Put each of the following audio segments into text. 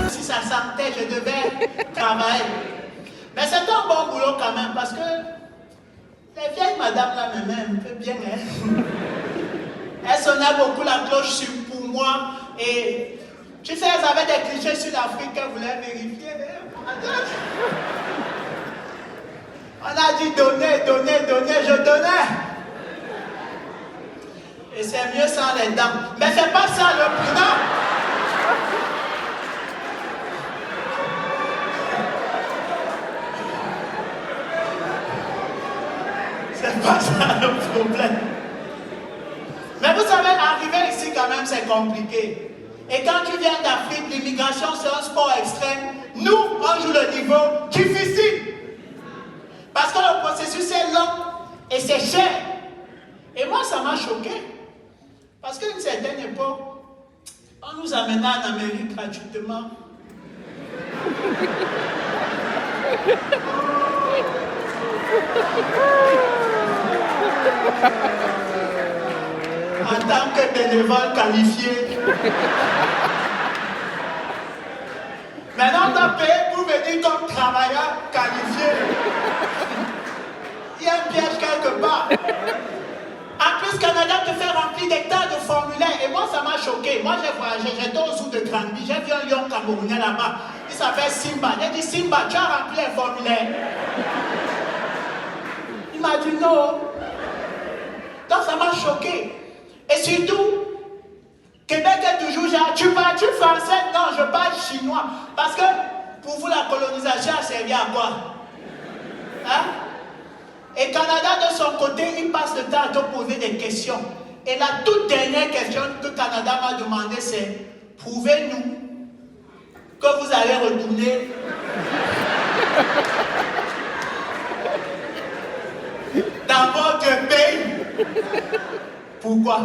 Si ça sentait, je devais travailler. Mais c'est un bon boulot quand même parce que les vieilles madames là même, un peu bien, hein. Elles sonnaient beaucoup la cloche pour moi et tu sais, elles avaient des clichés sur l'Afrique qu'elles voulaient vérifier. On a dit donner, je donnais. Et c'est mieux sans les dents. Mais c'est pas ça le plus non. C'est pas ça le problème. Mais vous savez, arriver ici quand même c'est compliqué. Et quand tu viens d'Afrique, l'immigration c'est un sport extrême. Nous, on joue le niveau difficile. Parce que le processus est long et c'est cher. Et moi, ça m'a choqué. Parce qu'à une certaine époque, on nous amenait en Amérique gratuitement. En tant que bénévole qualifié. Maintenant, on t'a payé pour venir comme travailleur qualifié. Il y a un piège quelque part. En plus, Canada te fait remplir des tas de formulaires. Et moi, ça m'a choqué. Moi, j'ai voyagé, j'étais au zoo de Granby. J'ai vu un lion camerounais là-bas. Il s'appelle Simba. J'ai dit, Simba, tu as rempli les formulaires. Il m'a dit non. Donc, ça m'a choqué. Et surtout, Québec est toujours genre, tu parles français? Non, je parle chinois. Parce que, pour vous, la colonisation a servi à quoi? Hein? Et Canada, de son côté, il passe le temps à te poser des questions. Et la toute dernière question que Canada m'a demandé, c'est prouvez-nous que vous allez retourner dans votre pays. Pourquoi?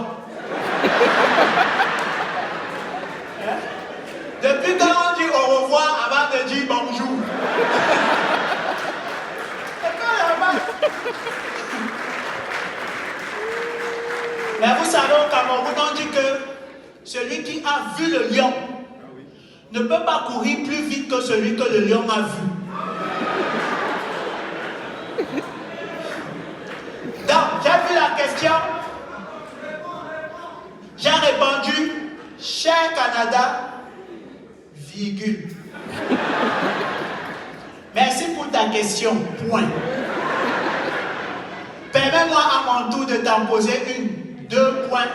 Hein? Depuis quand on dit au revoir avant de dire bonjour? Mais vous savez, au Cameroun, on dit que celui qui a vu le lion ne peut pas courir plus vite que celui que le lion a vu. Donc, j'ai vu la question. J'ai répondu, cher Canada, virgule. Merci pour ta question, point. Permets-moi à mon tour de t'en poser 2 points.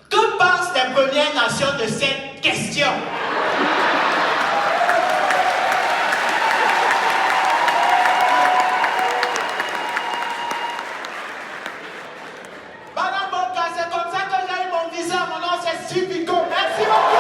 Que pensent les Premières Nations de cette question? Madame Boka, c'est comme ça que j'ai eu mon visa. Mon nom c'est Civico. Merci beaucoup.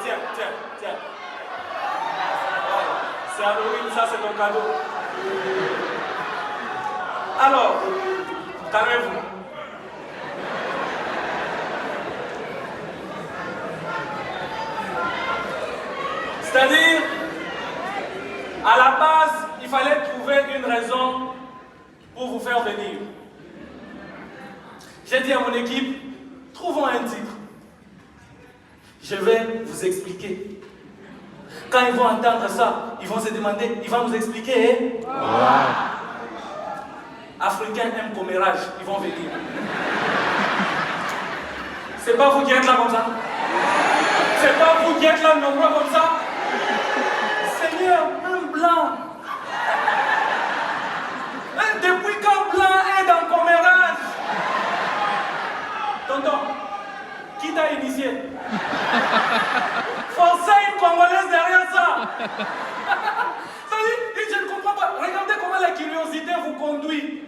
tiens. C'est Halloween, ça c'est ton cadeau. Alors, calmez-vous. C'est-à-dire, à la base, il fallait trouver une raison pour vous faire venir. J'ai dit à mon équipe, trouvons un titre. Je vais vous expliquer. Quand ils vont entendre ça, ils vont se demander, il va nous expliquer. Africains aiment commérage, ils vont venir. C'est pas vous qui êtes là comme ça. C'est pas vous qui êtes là nombreux comme ça. Seigneur, un blanc. Depuis quand blanc est dans commérage? Tonton, qui t'a initié? Forcez une Congolaise derrière ça. Je ne comprends pas. Regardez comment la curiosité vous conduit.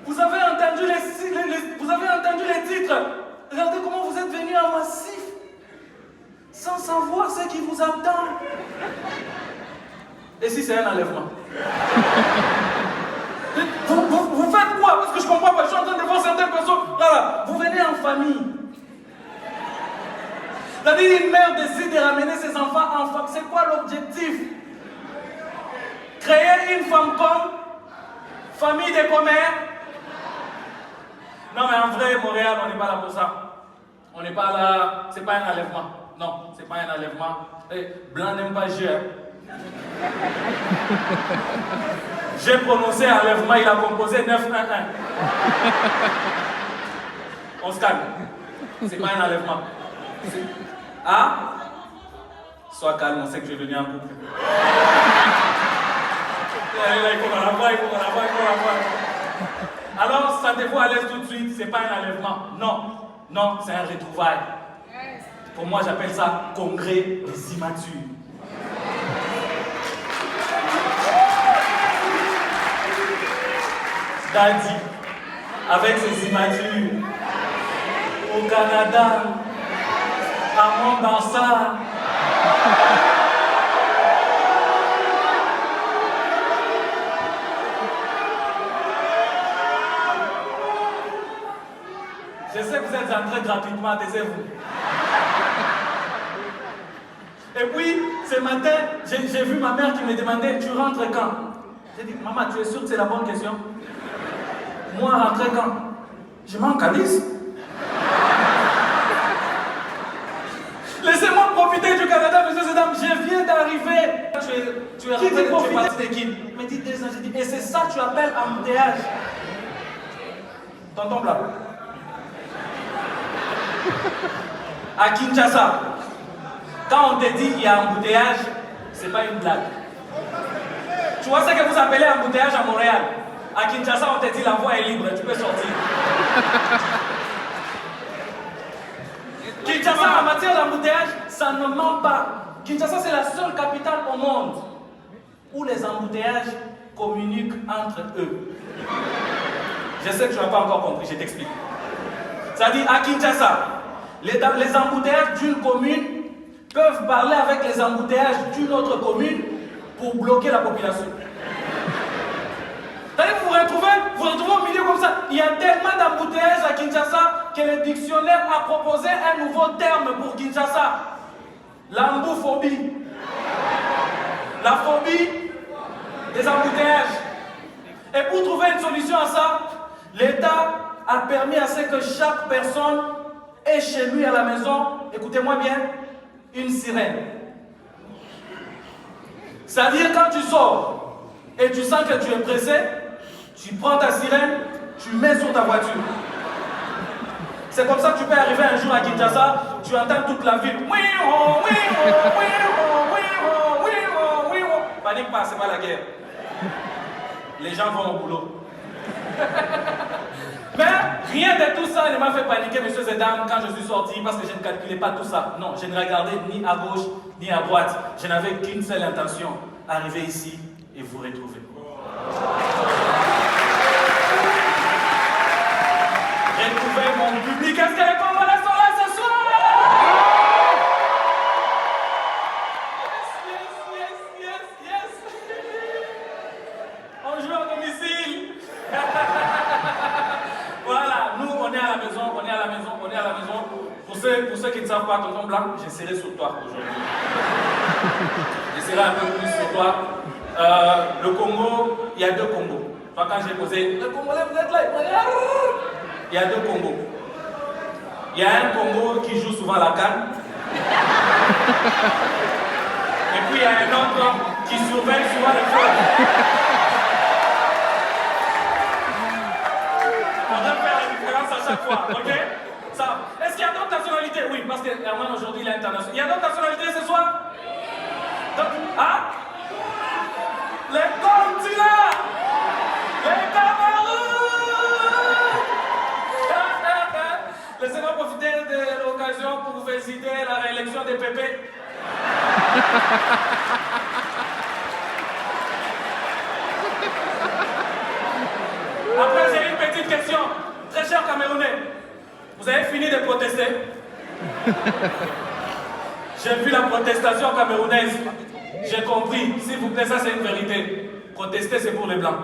Vous avez entendu les titres. Regardez comment vous êtes venus en massif. Sans savoir ce qui vous attend. Et si c'est un enlèvement? Vous faites quoi? Parce que je comprends pas. Je suis en train de voir certaines personnes. Là, vous venez en famille. C'est-à-dire une mère décide de ramener ses enfants en famille. C'est quoi l'objectif? Créer une femme comme famille de commères? Non mais en vrai, Montréal, on n'est pas là pour ça. On n'est pas là, c'est pas un enlèvement. Non, c'est pas un enlèvement. Blanc n'aime pas jouer. J'ai prononcé enlèvement, il a composé 9-1-1. On se calme. C'est pas un enlèvement. Ah? Sois calme, on sait que je vais venir en couple. Il faut qu'on la voie. Alors, sentez-vous à l'aise tout de suite, c'est pas un enlèvement. Non, c'est un retrouvaille. Pour moi, j'appelle ça congrès des immatures. Daddy, avec ses immatures, au Canada, à Montbarça. Je sais que vous êtes entrés gratuitement, taisez-vous. Et puis, ce matin, j'ai vu ma mère qui me demandait, tu rentres quand? J'ai dit, maman, tu es sûre que c'est la bonne question? Moi, rentrer quand? Je manque à Nice. Laissez-moi profiter du Canada, monsieur et dames, je viens d'arriver. Tu es rentré, tu es parti d'équipe. Il me dit 2 ans, j'ai dit, et c'est ça que tu appelles embouteillage? Tonton Blanc. À Kinshasa, quand on te dit qu'il y a embouteillage, c'est pas une blague. Tu vois ce que vous appelez embouteillage à Montréal? À Kinshasa, on te dit la voie est libre, tu peux sortir. Kinshasa, en matière d'embouteillage, ça ne ment pas. Kinshasa, c'est la seule capitale au monde où les embouteillages communiquent entre eux. Je sais que tu n'as pas encore compris, je t'explique. C'est-à-dire, à Kinshasa, les embouteillages d'une commune peuvent parler avec les embouteillages d'une autre commune pour bloquer la population. Vous vous retrouvez au milieu comme ça. Il y a tellement d'embouteillages à Kinshasa que le dictionnaire a proposé un nouveau terme pour Kinshasa. L'embouphobie. La phobie des embouteillages. Et pour trouver une solution à ça, l'État a permis à ce que chaque personne ait chez lui à la maison, écoutez-moi bien, une sirène. C'est-à-dire quand tu sors et tu sens que tu es pressé, tu prends ta sirène, tu mets sur ta voiture. C'est comme ça que tu peux arriver un jour à Kinshasa, tu entends toute la ville. Panique pas, c'est pas la guerre. Les gens vont au boulot. Mais rien de tout ça ne m'a fait paniquer, messieurs et dames, quand je suis sorti, parce que je ne calculais pas tout ça. Non, je ne regardais ni à gauche, ni à droite. Je n'avais qu'une seule intention, arriver ici et vous retrouver. Retrouver mon public. Est-ce que les Congolais sont là ce soir? la maison. Pour ceux qui ne savent pas, tonton Blanc, j'essaierai sur toi aujourd'hui. J'essaierai un peu plus sur toi. Le Congo, il y a 2 Congos. Toi, quand j'ai posé, le Congolais, vous êtes là, il y a 2 Congos. Il y a un Congo qui joue souvent la canne. Et puis il y a un autre qui surveille souvent le feu. On doit faire la différence à chaque fois, ok? Ça. Est-ce qu'il y a d'autres nationalités? Oui, parce que Herman aujourd'hui il est international. Il y a d'autres nationalités ce soir? Hein? Les continents! Les Cameroun! Laissez-moi profiter de l'occasion pour vous féliciter la réélection des pépés. Après, j'ai une petite question. Très cher Camerounais, vous avez fini de protester? J'ai vu la protestation camerounaise. J'ai compris. S'il vous plaît, ça c'est une vérité. Protester, c'est pour les Blancs.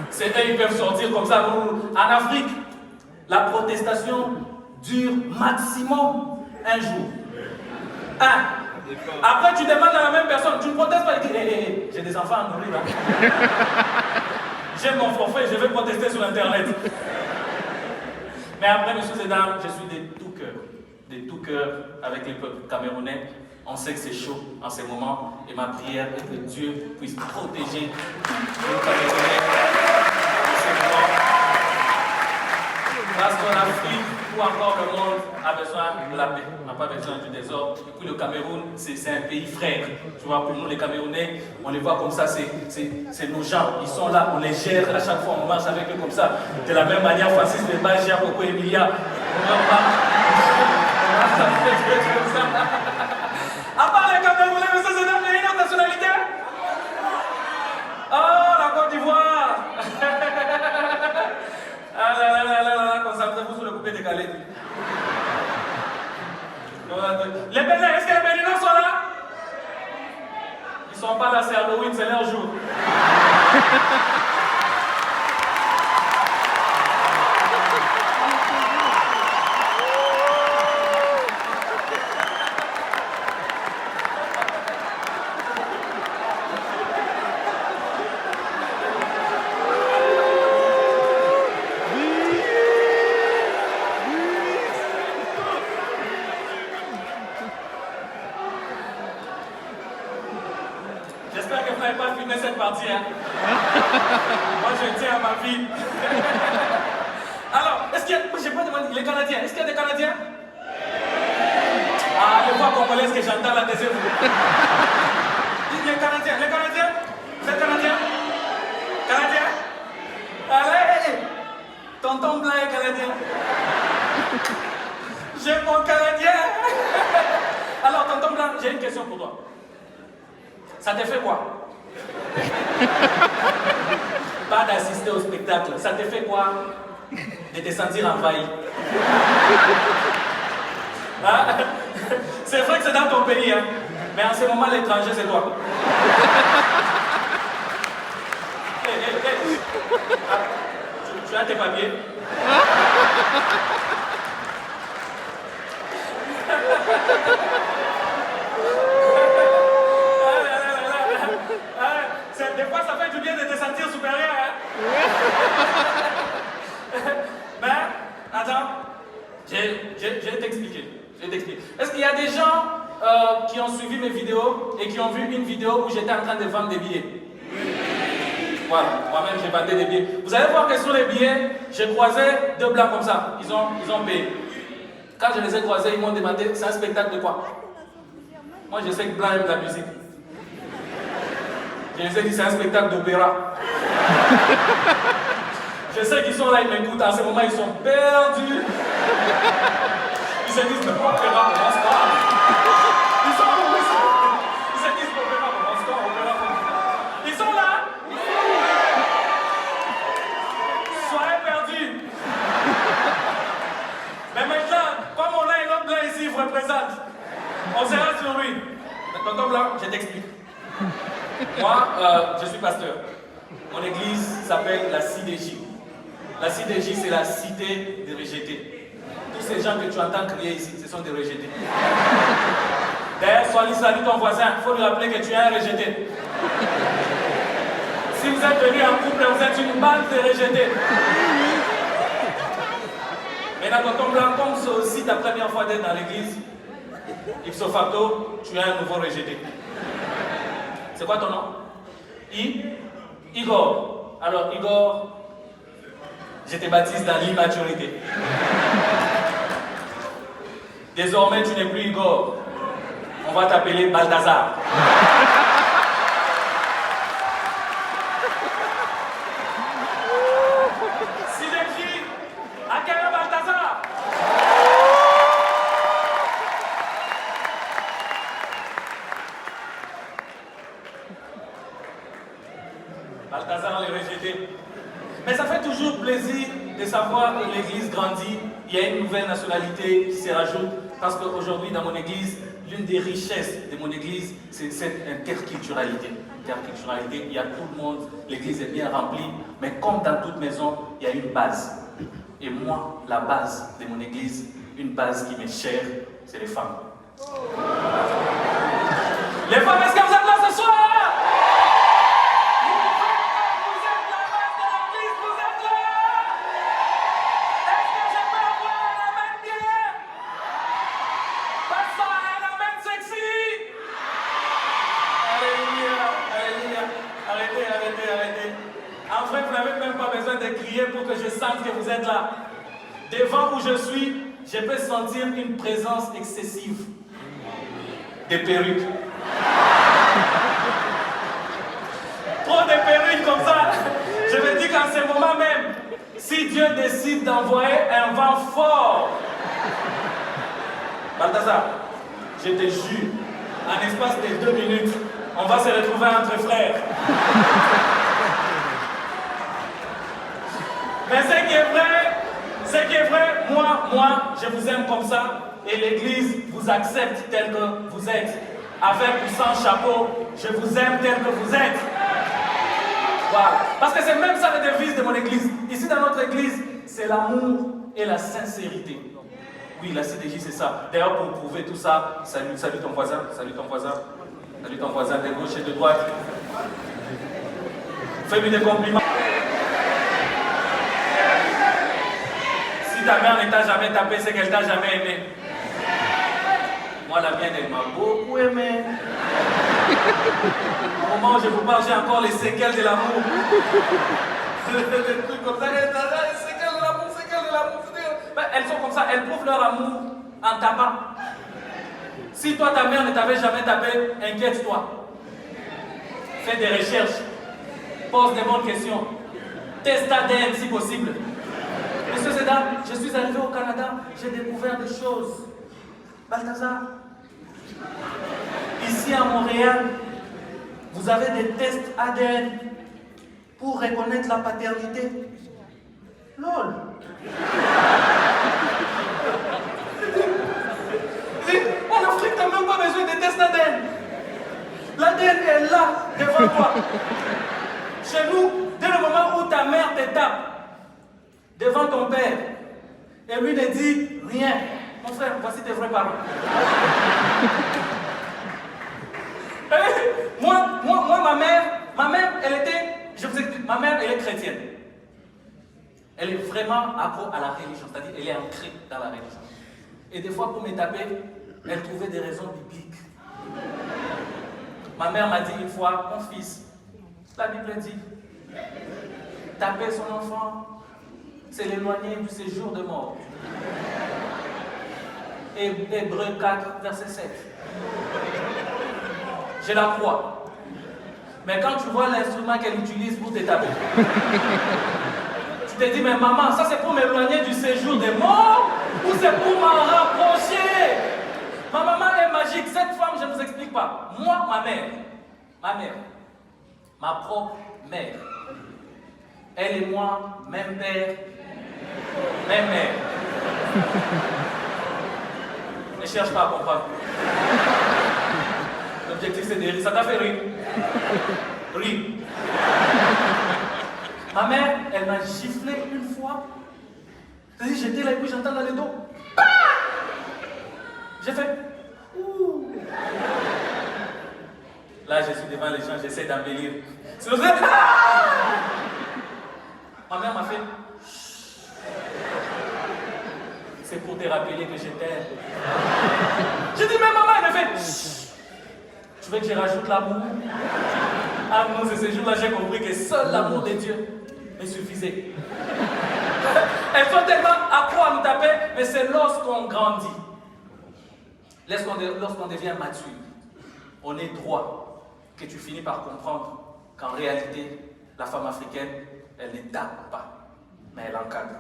C'est eux, ils peuvent sortir comme ça. En Afrique, la protestation dure maximum 1 jour. Après, tu demandes à la même personne, tu ne protestes pas, il dit, hey, j'ai des enfants à nourrir là. J'ai mon forfait, je vais protester sur Internet. Mais après, messieurs et dames, je suis de tout cœur avec les peuples camerounais. On sait que c'est chaud en ces moments et ma prière est que Dieu puisse protéger tous les Camerounais en ces moments. Parce qu'en Afrique, ou encore le monde, a besoin de la paix, on n'a pas besoin du désordre. Et puis le Cameroun, c'est un pays frère. Tu vois, pour nous les Camerounais, on les voit comme ça, c'est nos gens. Ils sont là, on les gère, à chaque fois on marche avec eux comme ça. De la même manière, Francis Bemba gère Coco Emilia. À part les Camerounais, mais ça c'est une autre nationalité? Oh, la Côte d'Ivoire! Ah là là là là là, concentrez-vous sur le coupé décalé. Les Bénins, est-ce que les Béninois sont là? Ils sont pas là, c'est Halloween, c'est leur jour. J'espère que vous n'avez pas filmé cette partie. Hein? Moi, je tiens à ma vie. Alors, est-ce qu'il y a... J'ai pas demandé... Les Canadiens, est-ce qu'il y a des Canadiens? Ah, les voix congolaises que j'entends là, taisez-vous. Les Canadiens, vous êtes Canadiens? Canadiens? Allez, tonton Blanc est Canadien. J'ai mon Canadien. Alors, tonton Blanc, j'ai une question pour toi. Ça te fait quoi? Pas d'assister au spectacle. Ça te fait quoi? De te sentir envahi. Hein? C'est vrai que c'est dans ton pays, hein? Mais en ce moment, l'étranger, c'est toi. Hey. Ah, tu as tes papiers? Des fois, ça fait du bien de te sentir supérieur. Hein? Mais, attends, je vais t'expliquer. Est-ce qu'il y a des gens qui ont suivi mes vidéos et qui ont vu une vidéo où j'étais en train de vendre des billets? Voilà, moi-même j'ai vendu des billets. Vous allez voir que sur les billets, j'ai croisé 2 blancs comme ça. Ils ont payé. Quand je les ai croisés, ils m'ont demandé, c'est un spectacle de quoi? Moi, je sais que Blanc aime la musique. Je les ai dit, c'est un spectacle d'opéra. Je sais qu'ils sont là, ils m'écoutent. En ce moment, ils sont perdus. Ils se disent, mais opéra, on se parle. Ils se disent, opéra, on se parle, opéra. Ils sont là. Soyez perdus. Mais maintenant, comme on a un autre blanc ici, il vous représente. On sera sur lui. Mais tonton Blanc, je t'explique. Moi, je suis pasteur. Mon église s'appelle la CDJ. La CDJ, c'est la cité des rejetés. Tous ces gens que tu entends crier ici, ce sont des rejetés. D'ailleurs, salue ton voisin, il faut lui rappeler que tu es un rejeté. Si vous êtes venus en couple, vous êtes une bande de rejetés. Maintenant, quand on blanc, comme c'est aussi ta première fois d'être dans l'église, ipso facto, tu es un nouveau rejeté. C'est quoi ton nom? Igor. Alors, Igor, je te baptise dans l'immaturité. Désormais, tu n'es plus Igor. On va t'appeler Balthazar. Synergie, accueille Balthazar. Balthazar les rejeté. Mais ça fait toujours plaisir de savoir que l'église grandit. Il y a une nouvelle nationalité qui se rajoute. Parce qu'aujourd'hui, dans mon église, l'une des richesses de mon église, c'est cette interculturalité. Interculturalité, il y a tout le monde, l'église est bien remplie, mais comme dans toute maison, il y a une base. Et moi, la base de mon église, une base qui m'est chère, c'est les femmes. Les femmes, est-ce que vous êtes là ce soir? Pour que je sente que vous êtes là. Devant où je suis, je peux sentir une présence excessive. Des perruques. Trop de perruques comme ça. Je me dis qu'en ce moment même, si Dieu décide d'envoyer un vent fort, Balthazar, je te jure, en espace de 2 minutes, on va se retrouver entre frères. Mais ce qui est vrai, moi, je vous aime comme ça, et l'Église vous accepte tel que vous êtes. Avec ou sans chapeau, je vous aime tel que vous êtes. Voilà. Parce que c'est même ça la devise de mon Église. Ici dans notre Église, c'est l'amour et la sincérité. Oui, la CDJ c'est ça. D'ailleurs, pour prouver tout ça, salut ton voisin, salut ton voisin de gauche et de droite. Fais-lui des compliments. Ta mère ne t'a jamais tapé, c'est qu'elle t'a jamais aimé. Moi, la mienne, elle m'a beaucoup aimé. Au moment où je vous parle, j'ai encore les séquelles de l'amour. Des trucs comme ça, les séquelles de l'amour. Ben, elles sont comme ça, elles prouvent leur amour en tapant. Si toi, ta mère ne t'avait jamais tapé, inquiète-toi. Fais des recherches. Pose des bonnes questions. Teste ADN si possible. Monsieur Zedar, je suis arrivé au Canada, j'ai découvert des choses. Balthazar, ici à Montréal, vous avez des tests ADN pour reconnaître la paternité. Lol. En Afrique, tu n'as même pas besoin de tests ADN. L'ADN est là, devant toi. Chez nous, dès le moment où ta mère te tape, devant ton père, et lui ne dit rien. Mon frère, voici tes vrais parents. Moi, ma mère, elle était, je vous explique, ma mère, elle est chrétienne. Elle est vraiment accro à la religion, c'est-à-dire elle est ancrée dans la religion. Et des fois, pour me taper, elle trouvait des raisons bibliques. Ma mère m'a dit une fois, mon fils, la Bible dit, taper son enfant, c'est l'éloigner du séjour de mort. Hébreux 4, verset 7. Je la crois. Mais quand tu vois l'instrument qu'elle utilise pour te taper, tu te dis, mais maman, ça c'est pour m'éloigner du séjour des morts ou c'est pour m'en rapprocher? Ma maman est magique. Cette femme, je ne vous explique pas. Moi, ma mère, ma propre mère, elle et moi, même père, même mère. Ne cherche pas à comprendre. L'objectif c'est de rire. Ça t'a fait rire? Rire. Ma mère, elle m'a giflé une fois. C'est-à-dire, j'étais là et puis j'entends dans le dos. J'ai fait ouh. Là, je suis devant les gens, j'essaie d'embellir. C'est le Ma mère m'a fait c'est pour te rappeler que je t'aime. J'ai dit, mais maman, elle a fait tu veux que je rajoute l'amour? Ah non, c'est ce jour-là j'ai compris que seul l'amour de Dieu me suffisait. Elles sont tellement accro à nous taper, mais c'est lorsqu'on grandit, lorsqu'on devient mature, on est droit, que tu finis par comprendre qu'en réalité, la femme africaine, elle ne tape pas, mais elle encadre.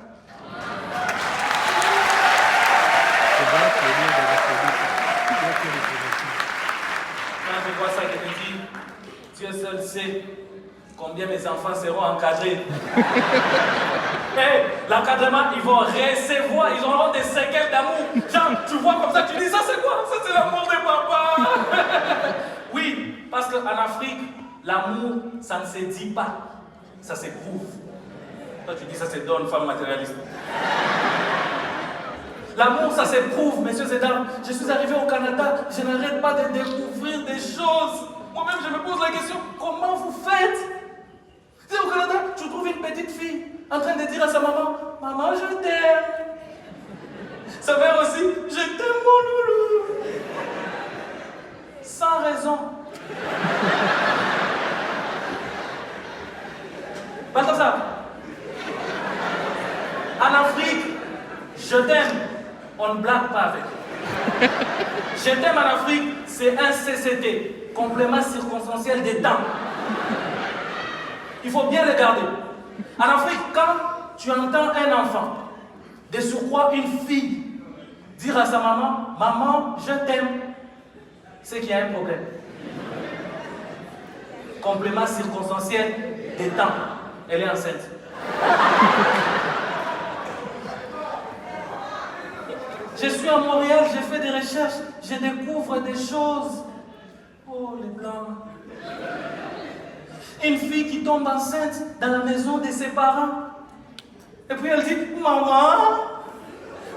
Quand je vois ça, je me dis, Dieu seul sait combien mes enfants seront encadrés. Hey, l'encadrement, ils vont recevoir, ils auront des séquelles d'amour. Genre, tu vois comme ça, tu dis, ça c'est quoi? Ça c'est l'amour de papa. Oui, parce qu'en Afrique, l'amour, ça ne se dit pas, ça s'éprouve. Toi, tu dis, ça c'est donne, femme matérialiste. L'amour, ça s'éprouve, messieurs et dames. Je suis arrivé au Canada, je n'arrête pas de découvrir des choses. Moi-même, je me pose la question, comment vous faites? Tu sais, au Canada, tu trouves une petite fille en train de dire à sa maman, maman, je t'aime. Sa mère aussi, je t'aime, mon loulou. Sans raison. Pas comme ça. En Afrique, je t'aime. On ne blague pas avec. Je t'aime en Afrique, c'est un CCT, complément circonstanciel des temps. Il faut bien le garder. En Afrique, quand tu entends un enfant, de surcroît une fille, dire à sa maman, maman, je t'aime, c'est qu'il y a un problème. Complément circonstanciel des temps. Elle est enceinte. Je suis à Montréal, j'ai fait des recherches, je découvre des choses. Oh, les blancs. Une fille qui tombe enceinte dans la maison de ses parents. Et puis elle dit, maman,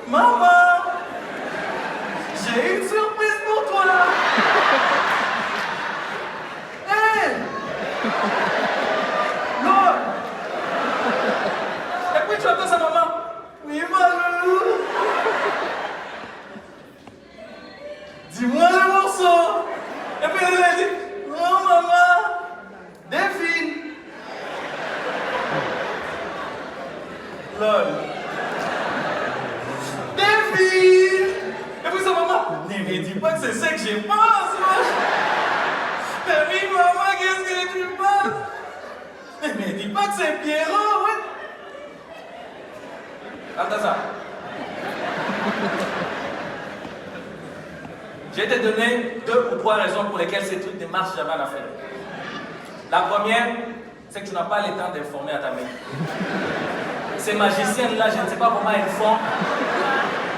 maman, j'ai une surprise pour toi. Hé, non. Et puis tu entends sa maman, oui, maman. Dis-moi le morceau. Et puis elle dit, non maman, défile. Lol. Défile. Et puis sa maman, ne me dis pas que c'est ça que je pense. Mais oui maman, qu'est-ce que tu penses? Ne me dis pas que c'est Pierrot, ouais. Attends ça. Je vais te donner 2 ou 3 raisons pour lesquelles ces trucs ne marchent jamais en affaires. La première, c'est que tu n'as pas le temps d'informer à ta mère. Ces magiciennes-là, je ne sais pas comment elles font.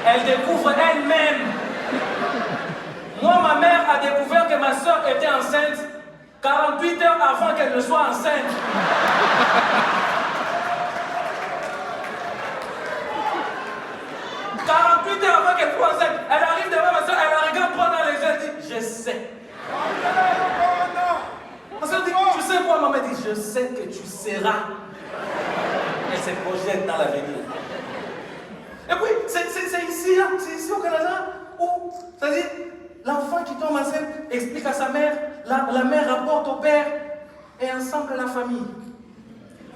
Elles découvrent elles-mêmes. Moi, ma mère a découvert que ma soeur était enceinte 48 heures avant qu'elle ne soit enceinte. Avant qu'elle soit enceinte, elle arrive devant ma soeur, elle la regarde droit dans les yeux, elle dit, je sais. Ma soeur dit, tu sais quoi, maman dit, je sais que tu seras. Elle se projette dans l'avenir. Et puis, c'est ici, hein, c'est ici au Canada, où, c'est-à-dire, l'enfant qui tombe enceinte explique à sa mère, la mère rapporte au père, et ensemble la famille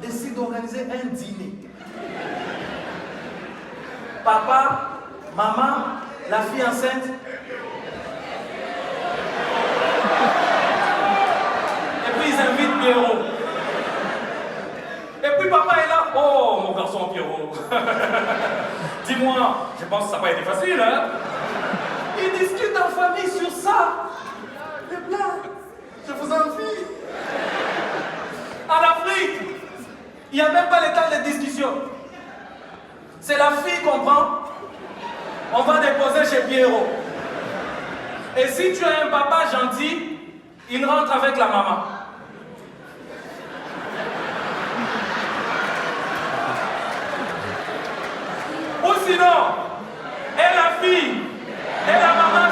décide d'organiser un dîner. Papa, maman, la fille enceinte. Et puis ils invitent Pierrot. Et puis papa est là. Oh, mon garçon Pierrot. Dis-moi, je pense que ça n'a pas été facile, hein? Ils discutent en famille sur ça. Les blancs, je vous envie. En Afrique, il n'y a même pas le temps de discussion. C'est la fille qu'on prend. On va déposer chez Pierrot. Et si tu as un papa gentil, il rentre avec la maman. Ou sinon, et la fille et la maman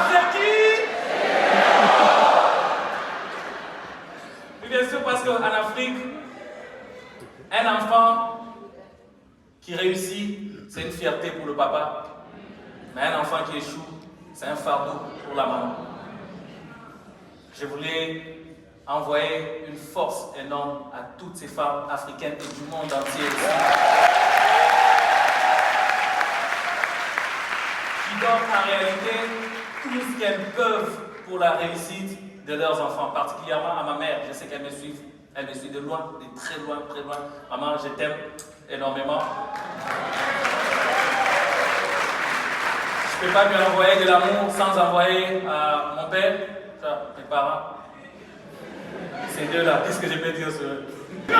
réussit, c'est une fierté pour le papa. Mais un enfant qui échoue, c'est un fardeau pour la maman. Je voulais envoyer une force énorme à toutes ces femmes africaines et du monde entier qui donnent en réalité tout ce qu'elles peuvent pour la réussite de leurs enfants, particulièrement à ma mère. Je sais qu'elle me suit de loin, de très loin, très loin. Maman, je t'aime énormément. Je ne peux pas lui envoyer de l'amour sans envoyer à mon père, mes parents. Ces deux-là, qu'est-ce que je peux dire sur eux? Non,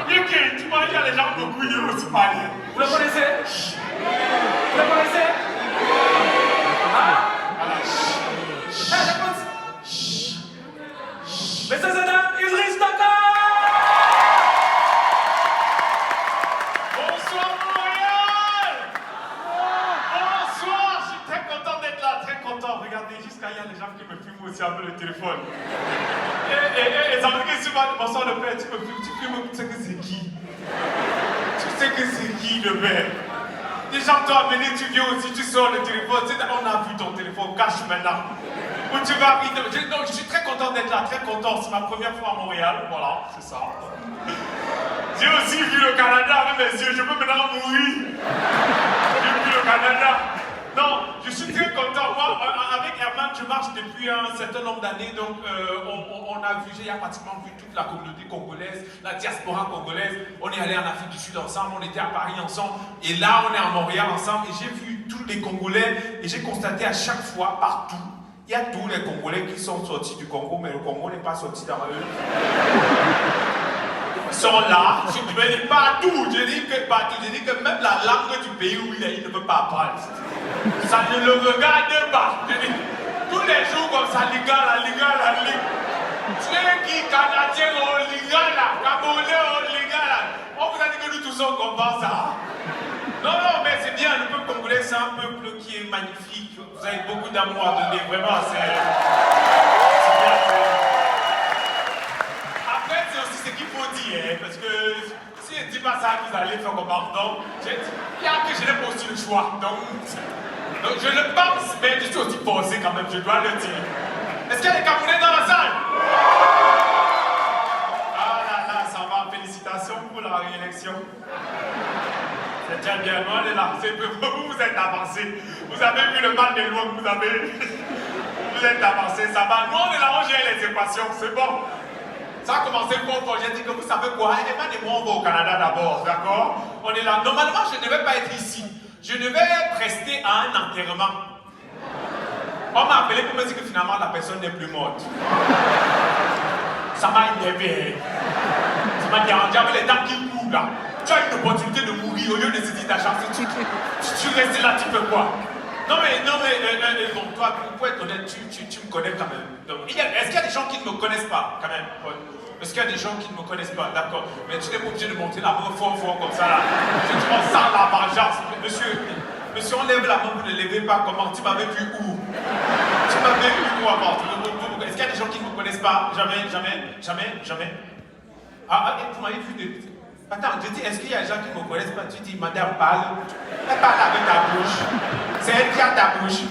tu m'as dit à les gens beaucoup, ils aussi parler. Vous le connaissez? Vous le connaissez? Ah? J'écoute. Messieurs et dames, Idriss Daka! Bonsoir Montréal! Bonsoir, je suis très content d'être là, très content. Regardez, jusqu'à il y a des gens qui me filment aussi un peu le téléphone. Et ça me dit que souvent, bonsoir le père, tu filmes, tu sais que c'est qui? Tu sais que c'est qui le père? Les gens t'ont amené, tu viens aussi, tu sors le téléphone, on a vu ton téléphone, cache maintenant. Où tu vas vite. Non, je suis très content d'être là, très content. C'est ma première fois à Montréal, voilà, c'est ça. J'ai aussi vu le Canada avec mes yeux, je peux maintenant mourir. J'ai vu le Canada. Non, je suis très content. Moi, avec Herman, je marche depuis un certain nombre d'années, donc on a vu, j'ai pratiquement vu toute la communauté congolaise, la diaspora congolaise. On est allé en Afrique du Sud ensemble, on était à Paris ensemble, et là on est à Montréal ensemble, et j'ai vu tous les Congolais, et j'ai constaté à chaque fois, partout, il y a tous les Congolais qui sont sortis du Congo, mais le Congo n'est pas sorti dans eux. Ils sont là, je ne dis pas tout, je dis que partout, je dis que même la langue du pays où il est, il ne peut pas apprendre. Ça ne le regarde pas. Je dis, tous les jours comme ça, Lingala. Tu es qui, Canadien au Lingala, Camerounais au Lingala. On vous a dit que nous tous on comprend ça. Non, mais c'est bien, le peuple congolais, c'est un peuple qui est magnifique. Vous avez beaucoup d'amour à donner, vraiment, c'est bien. Après, c'est aussi ce qu'il faut dire, hein, parce que si je ne dis pas ça, vous allez faire comme pardon. Il y a que je n'ai pas aussi le choix. Donc je le pense, mais je suis aussi forcé quand même, je dois le dire. Est-ce qu'il y a des Camerounais dans la salle? Ah là, ça va, félicitations pour la réélection. C'est déjà bien, on est là. Vous êtes avancé. Vous avez vu le mal des lois que vous avez. Vous êtes avancé, ça va. Nous, on est là, on gère les équations, c'est bon. Ça a commencé pour j'ai dit que vous savez quoi, Eman et moi on va au Canada d'abord, d'accord? On est là. Normalement, je ne vais pas être ici. Je devais rester à un enterrement. On m'a appelé pour me dire que finalement la personne n'est plus morte. Ça m'a énervé. Ça m'a dérangé avec les dames qui courent là. Tu as une opportunité de mourir au lieu de se dire ta chance. Tu restes là, tu fais quoi? Non mais, bon, toi, pour être honnête, tu me connais quand même. Est-ce qu'il y a des gens qui ne me connaissent pas, quand même? Est-ce qu'il y a des gens qui ne me connaissent pas? D'accord. Mais tu n'es pas obligé de monter la main fort comme ça là. Tu m'en sens la vengeance. Monsieur, on lève la main, vous ne levez pas. Comment? Tu m'avais vu où? Tu m'avais vu où avant? Est-ce qu'il y a des gens qui ne me connaissent pas? Jamais. Ah, tu m'avais vu de... Attends, je dis, est-ce qu'il y a des gens qui ne me connaissent pas? Tu dis, madame parle. Elle parle avec ta bouche. C'est elle qui a ta bouche.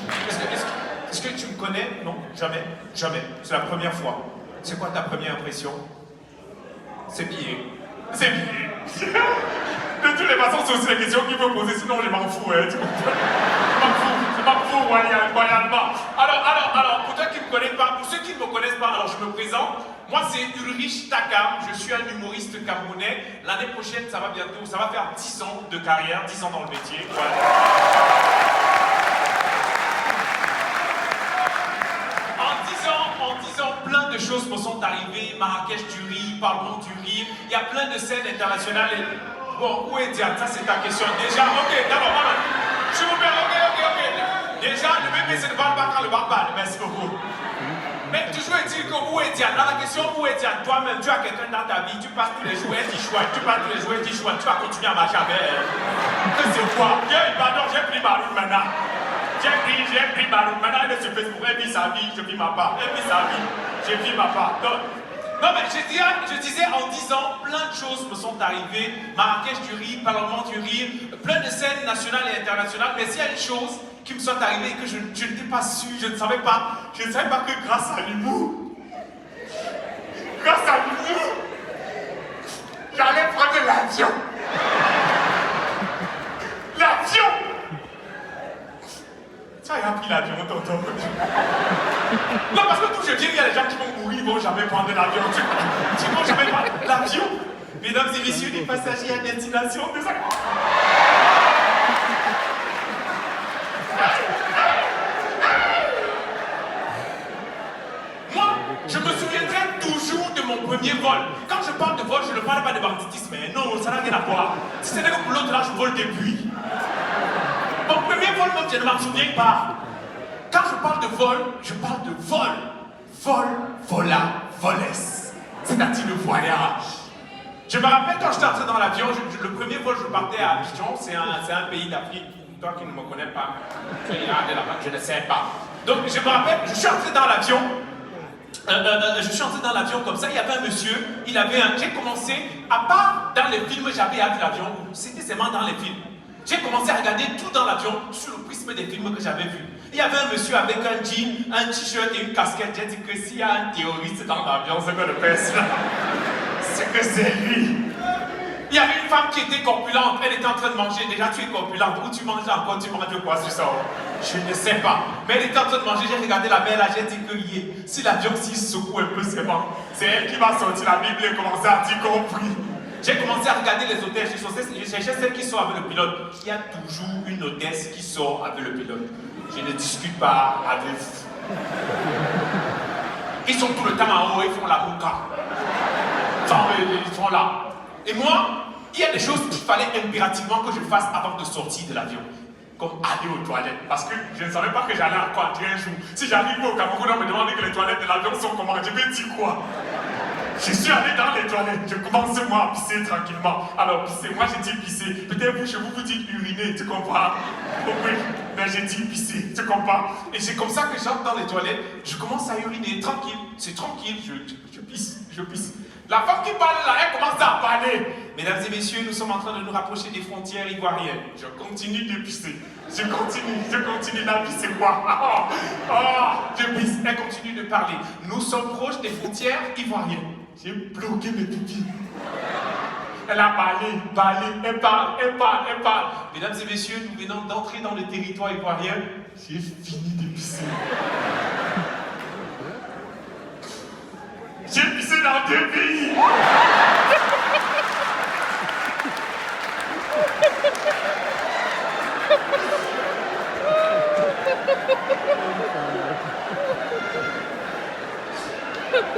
Est-ce que tu me connais? Non, jamais. C'est la première fois. C'est quoi ta première impression? C'est billet. De toutes les façons, c'est aussi la question qu'il veut poser, sinon je m'en fous. Hein, je m'en fous royalement. Alors, pour ceux qui ne me connaissent pas, alors je me présente. Moi, c'est Ulrich Taka, je suis un humoriste camerounais. L'année prochaine, ça va faire 10 ans de carrière, 10 ans dans le métier. Voilà. En 10 ans, plein de choses me sont arrivées. Marrakech du rire, Parlement du rire. Il y a plein de scènes internationales. Bon, où est Diane? Ça, c'est ta question. Déjà, ok, d'abord, voilà. Je vous mets, ok. Déjà, le bébé, c'est le barbare quand le barbare. Merci beaucoup. Mais toujours est-il que où est Diane? Dans la question où est Diane, toi-même, tu as quelqu'un dans ta vie, tu passes tous les jours, elle dit chouette, tu passes tous les jours, elle dit chouette, tu vas continuer à marcher avec elle. C'est quoi? Pardon, j'ai pris ma route maintenant. J'ai pris ma route. Maintenant, elle est sur Facebook, elle vit sa vie, je vis ma part. Elle vit sa vie, je vis ma part. Donc, Non, mais je disais, en 10 ans, plein de choses me sont arrivées. Marrakech du rire, Parlement du rire, plein de scènes nationales et internationales. Mais s'il y a une chose qui me soit arrivée et que je n'étais pas su, je ne savais pas que grâce à l'humour, j'allais prendre l'avion. L'avion! Ça, il a pris l'avion, tonton. Non, parce que d'où je viens, il y a des gens qui vont mourir, ils vont jamais prendre l'avion. Ils vont jamais prendre l'avion. Mesdames et messieurs, les passagers à destination de ça. Moi, je me souviendrai toujours de mon premier vol. Quand je parle de vol, je ne parle pas de banditisme. Mais non, ça n'a rien à voir. Si c'était que pour l'autre, là, je vole depuis. Mon premier vol, même, je ne m'en souviens pas. Quand je parle de vol, je parle de vol. Vol, vola, voles. C'est-à-dire le voyage. Je me rappelle quand j'étais entré dans l'avion, le premier vol, je partais à Abidjan, c'est un pays d'Afrique. Toi qui ne me connais pas, je ne sais pas. Donc je me rappelle, je suis entré dans l'avion. Comme ça, il y avait un monsieur, j'ai commencé, à part dans les films, j'avais hâte l'avion, c'était seulement dans les films. J'ai commencé à regarder tout dans l'avion sur le prisme des films que j'avais vus. Il y avait un monsieur avec un jean, un t-shirt et une casquette. J'ai dit que s'il y a un terroriste dans l'avion, c'est que le pèse là. C'est que c'est lui. Il y avait une femme qui était corpulente, elle était en train de manger. Déjà, tu es corpulente, où tu manges encore, tu manges quoi sur ça? Je ne sais pas. Mais elle était en train de manger, j'ai regardé la mère là, j'ai dit que si l'avion s'il secoue un peu, c'est bon. C'est elle qui va sortir la Bible et commencer à dire compris. J'ai commencé à regarder les hôtesses, je cherchais celle qui sort avec le pilote. Il y a toujours une hôtesse qui sort avec le pilote. Je ne discute pas avec vous. Ils sont tout le temps en haut, ils font la bouca. Ils sont là. Et moi, il y a des choses qu'il fallait impérativement que je fasse avant de sortir de l'avion. Comme aller aux toilettes. Parce que je ne savais pas que j'allais encore entrer un jour. Si j'arrive au Cameroun, on me demande que les toilettes de l'avion sont comment, je vais dire quoi? Je suis allé dans les toilettes, je commence moi à pisser tranquillement. Alors pisser, moi j'ai dit pisser. Peut-être vous, chez vous, vous dites uriner, tu comprends? Oh, oui, mais j'ai dit pisser, tu comprends? Et c'est comme ça que j'entre dans les toilettes, je commence à uriner, tranquille, c'est tranquille, je pisse. La femme qui parle là, elle commence à parler. Mesdames et messieurs, nous sommes en train de nous rapprocher des frontières ivoiriennes. Je continue de pisser. Je continue. La vie, c'est quoi? Je pisse. Elle continue de parler. Nous sommes proches des frontières ivoiriennes. J'ai bloqué mes pipis. Elle a parlé, elle parle. Mesdames et messieurs, nous venons d'entrer dans le territoire ivoirien. J'ai fini de pisser. J'ai pissé dans 2 pays.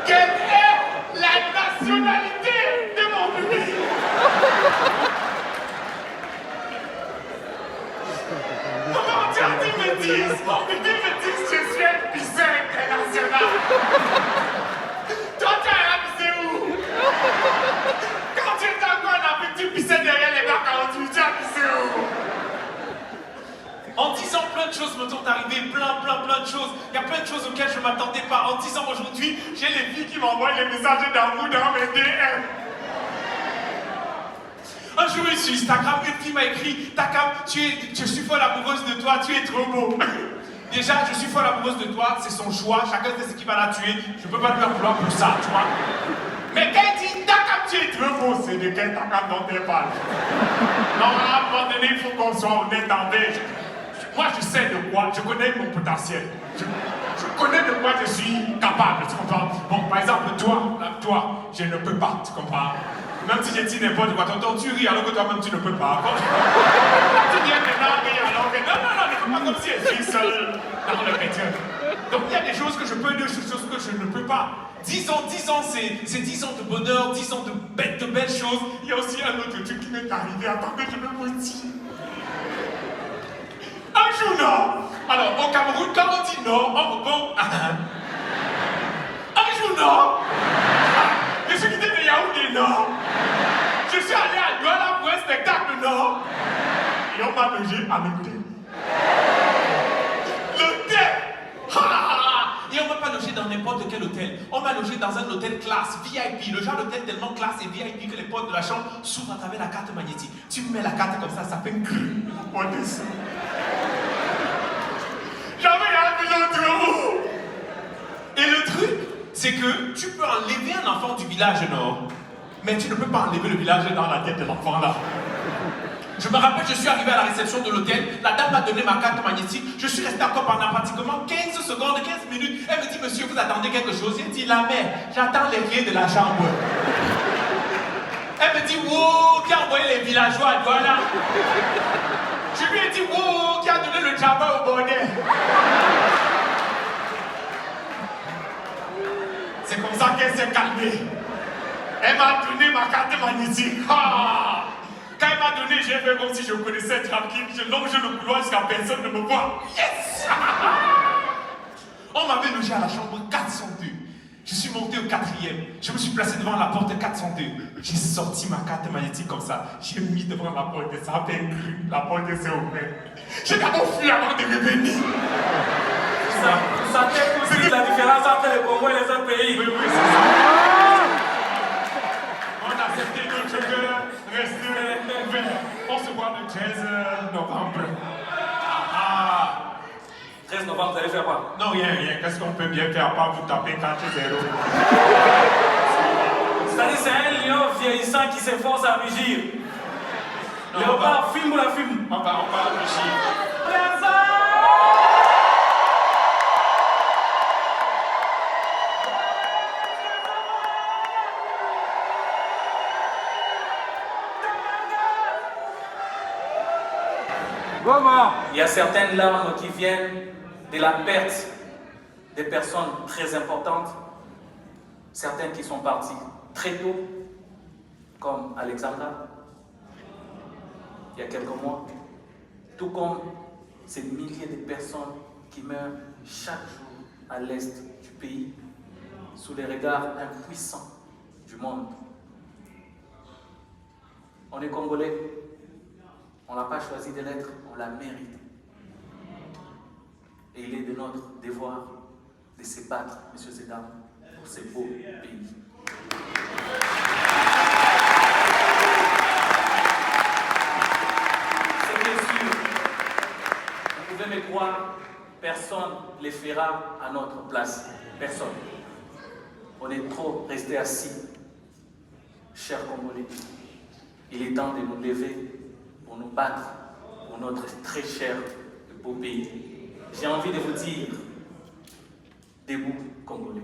Quelle est la nationalité de mon pays? Mon Dieu, me disent, mon bébé me dit que je suis un pisseur international. Toi, tu as pissé où? Quand tu étais encore en Afrique, tu pissais derrière les gars 48, tu as pissé où? En 10 ans, plein de choses me sont arrivées, plein de choses. Il y a plein de choses auxquelles je ne m'attendais pas. En 10 ans, aujourd'hui, j'ai les filles qui m'envoient les messages d'amour dans mes DM. Un jour, sur Instagram, une fille m'a écrit « Takam, je suis folle amoureuse de toi, tu es trop beau. » Déjà, je suis folle amoureuse de toi, c'est son choix, chacun sait ce qui va la tuer, je ne peux pas lui en vouloir pour ça, tu vois. Mais quand elle dit Takam, tu es trop beau, c'est de quel Takam dont elle parle? Non, à un moment donné, il faut qu'on soit honnête envers. Moi, je sais de quoi, je connais mon potentiel. Je connais de quoi je suis capable, tu comprends? Bon, par exemple, toi, je ne peux pas, tu comprends? Même si j'ai dit n'importe quoi, tonton, tu ris alors que toi-même tu ne peux pas. Tu viens maintenant rire alors que non, ne fais pas comme si je suis seul dans le chrétien. Donc il y a des choses que je peux, des choses que je ne peux pas. 10 ans, c'est 10 ans de bonheur, 10 ans de belles choses. Il y a aussi un autre truc qui m'est arrivé. Attendez, je vais vous dire. Un jour, non. Alors, au Cameroun, quand on dit non, on répond un jour, non. Je suis quitté de Yaoundé, non. Je suis allé à Douala pour un spectacle, non. Et on m'a logé à l'hôtel. L'hôtel. Et on m'a pas logé dans n'importe quel hôtel. On m'a logé dans un hôtel classe, VIP. Le genre d'hôtel tellement classe et VIP que les portes de la chambre s'ouvrent à travers la carte magnétique. Tu mets la carte comme ça fait un grrr. La porte dessus. J'avais un million d'euros. Et le truc, c'est que tu peux enlever un enfant du village nord, mais tu ne peux pas enlever le village dans la tête de l'enfant là. Je me rappelle, je suis arrivé à la réception de l'hôtel, la dame m'a donné ma carte magnétique, je suis resté encore pendant pratiquement 15 secondes, 15 minutes. Elle me dit, monsieur, vous attendez quelque chose? J'ai dit, la mère, j'attends les clés de la chambre. Elle me dit, wow, qui a envoyé les villageois à Douala? Je lui ai dit, wow, qui a donné le jabba au bonnet? C'est comme ça qu'elle s'est calmée. Elle m'a donné ma carte magnétique. Ah! Quand elle m'a donné, j'ai fait comme si je connaissais tranquille. Je longe le couloir jusqu'à personne ne me voit. Yes! On m'avait logé à la chambre 402. Je suis monté au 4e. Je me suis placé devant la porte 402. J'ai sorti ma carte magnétique comme ça. J'ai mis devant la porte et ça a fait un cri. La porte s'est ouverte. J'ai d'abord fui avant de revenir. Ça t'est aussi la différence entre le Congo et les autres pays. Oui, c'est ça. On a accepté notre cœur, rester ouvert. On se voit le 13 novembre. 13 novembre, vous allez faire quoi? Non, rien. Qu'est-ce qu'on peut bien faire à part vous taper 4-0? C'est-à-dire c'est un lion vieillissant qui s'efforce à rugir. Léopard, filme ou la filme? On va rugir. Il y a certaines larmes qui viennent de la perte des personnes très importantes, certaines qui sont parties très tôt, comme Alexandra, il y a quelques mois, tout comme ces milliers de personnes qui meurent chaque jour à l'est du pays, sous les regards impuissants du monde. On est Congolais. On n'a pas choisi de l'être, on l'a mérité. Et il est de notre devoir de se battre, messieurs et dames, pour ce beau pays. C'est bien sûr, vous pouvez me croire, personne ne les fera à notre place. Personne. On est trop restés assis, chers Congolais. Il est temps de nous lever pour nous battre pour notre très cher et beau pays. J'ai envie de vous dire, debout, Congolais.